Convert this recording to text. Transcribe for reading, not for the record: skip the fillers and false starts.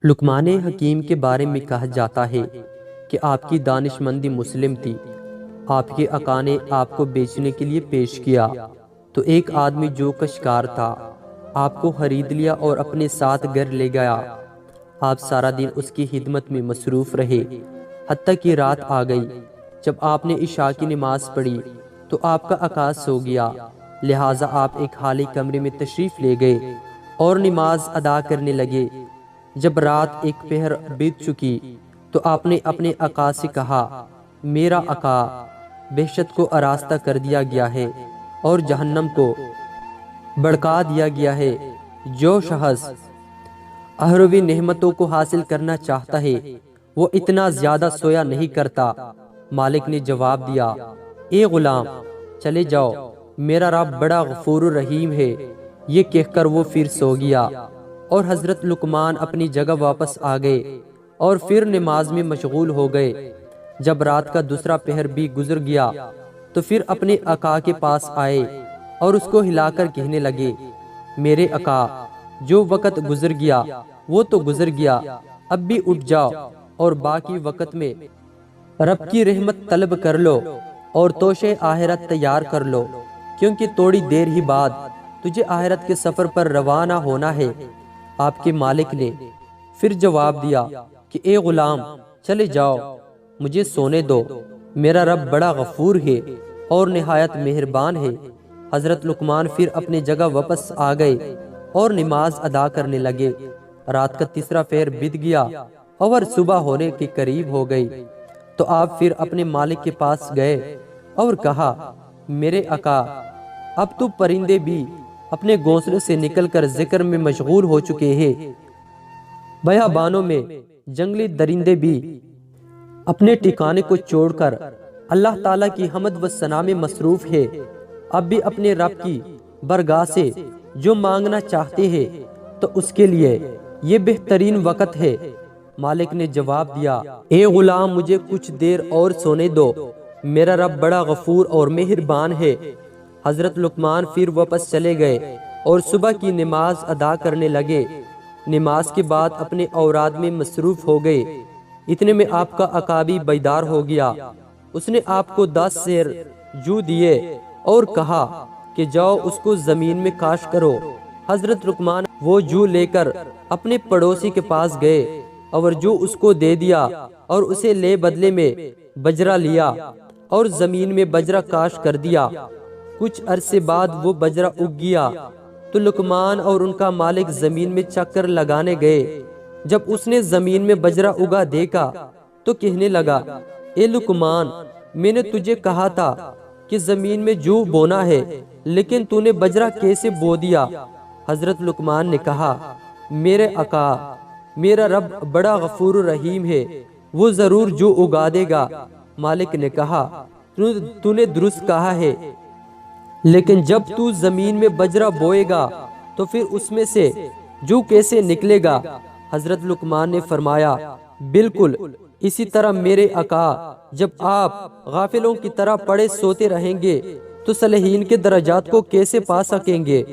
لقمان حکیم کے بارے میں کہا جاتا ہے کہ آپ کی دانش مندی مسلم تھی۔ آپ کے آقا نے آپ کو بیچنے کے لیے پیش کیا تو ایک آدمی جو کشکار تھا آپ کو خرید لیا اور اپنے ساتھ گھر لے گیا۔ آپ سارا دن اس کی خدمت میں مصروف رہے حتیٰ کہ رات آ گئی۔ جب آپ نے عشاء کی نماز پڑھی تو آپ کا آقا سو گیا، لہٰذا آپ ایک خالی کمرے میں تشریف لے گئے اور نماز ادا کرنے لگے۔ جب رات ایک پہر بیت چکی تو آپ نے اپنے آقا سے کہا، میرا آقا، بہشت کو آراستہ کر دیا گیا ہے اور جہنم کو بھڑکا دیا گیا ہے۔ جو شخص اخروی نعمتوں کو حاصل کرنا چاہتا ہے وہ اتنا زیادہ سویا نہیں کرتا۔ مالک نے جواب دیا، اے غلام، چلے جاؤ، میرا رب بڑا غفور رحیم ہے۔ یہ کہہ کر وہ پھر سو گیا اور حضرت لقمان اپنی جگہ واپس آ گئے اور پھر نماز میں مشغول ہو گئے۔ جب رات کا دوسرا پہر بھی گزر گیا تو پھر اپنے آقا کے پاس آئے اور اس کو ہلا کر کہنے لگے، میرے آقا، جو وقت گزر گیا وہ تو گزر گیا، اب بھی اٹھ جاؤ اور باقی وقت میں رب کی رحمت طلب کر لو اور توشے آخرت تیار کر لو، کیونکہ تھوڑی دیر ہی بعد تجھے آخرت کے سفر پر روانہ ہونا ہے۔ آپ کے مالک نے پھر جواب دیا کہ اے غلام، چلے جاؤ، مجھے سونے دو، میرا رب بڑا غفور ہے اور نہایت مہربان ہے۔ حضرت لقمان پھر اپنے جگہ واپس آ گئے اور نماز ادا کرنے لگے۔ رات کا تیسرا پہر بیت گیا اور صبح ہونے کے قریب ہو گئی تو آپ پھر اپنے مالک کے پاس گئے اور کہا، میرے آقا، اب تو پرندے بھی اپنے گھونسلے سے نکل کر ذکر میں مشغول ہو چکے ہیں، بیابانوں میں جنگلی درندے بھی اپنے ٹھکانے کو چھوڑ کر اللہ تعالیٰ کی حمد و ثنا میں مصروف ہے۔ اب بھی اپنے رب کی بارگاہ سے جو مانگنا چاہتے ہیں تو اس کے لیے یہ بہترین وقت ہے۔ مالک نے جواب دیا، اے غلام، مجھے کچھ دیر اور سونے دو، میرا رب بڑا غفور اور مہربان ہے۔ حضرت لقمان پھر واپس چلے گئے اور صبح کی نماز ادا کرنے لگے۔ نماز کے بعد اپنے اوراد میں مصروف ہو گئے۔ اتنے میں آپ کا آقا بھی بیدار ہو گیا۔ اس نے آپ کو 10 سیر جو دیے اور کہا کہ جاؤ اس کو زمین میں کاشت کرو۔ حضرت لقمان وہ جو لے کر اپنے پڑوسی کے پاس گئے اور جو اس کو دے دیا اور اسے لے بدلے میں بجرا لیا اور زمین میں بجرا کاشت کر دیا۔ کچھ عرصے بعد وہ بجرا اگ گیا تو لقمان اور ان کا مالک زمین میں چکر لگانے گئے۔ جب اس نے زمین میں بجرا اگا دیکھا تو کہنے لگا، اے لقمان، میں نے تجھے کہا تھا کہ زمین میں جو بونا ہے، لیکن تو نے بجرا کیسے بو دیا؟ حضرت لقمان نے کہا، میرے آقا، میرا رب بڑا غفور رحیم ہے، وہ ضرور جو اگا دے گا۔ مالک نے کہا، تو نے درست کہا ہے، لیکن جب تو زمین میں بجرا بوئے گا تو پھر اس میں سے جو کیسے نکلے گا؟ حضرت لقمان نے فرمایا، بالکل اسی طرح میرے آقا، جب آپ غافلوں کی طرح پڑے سوتے رہیں گے تو صالحین کے درجات کو کیسے پا سکیں گے؟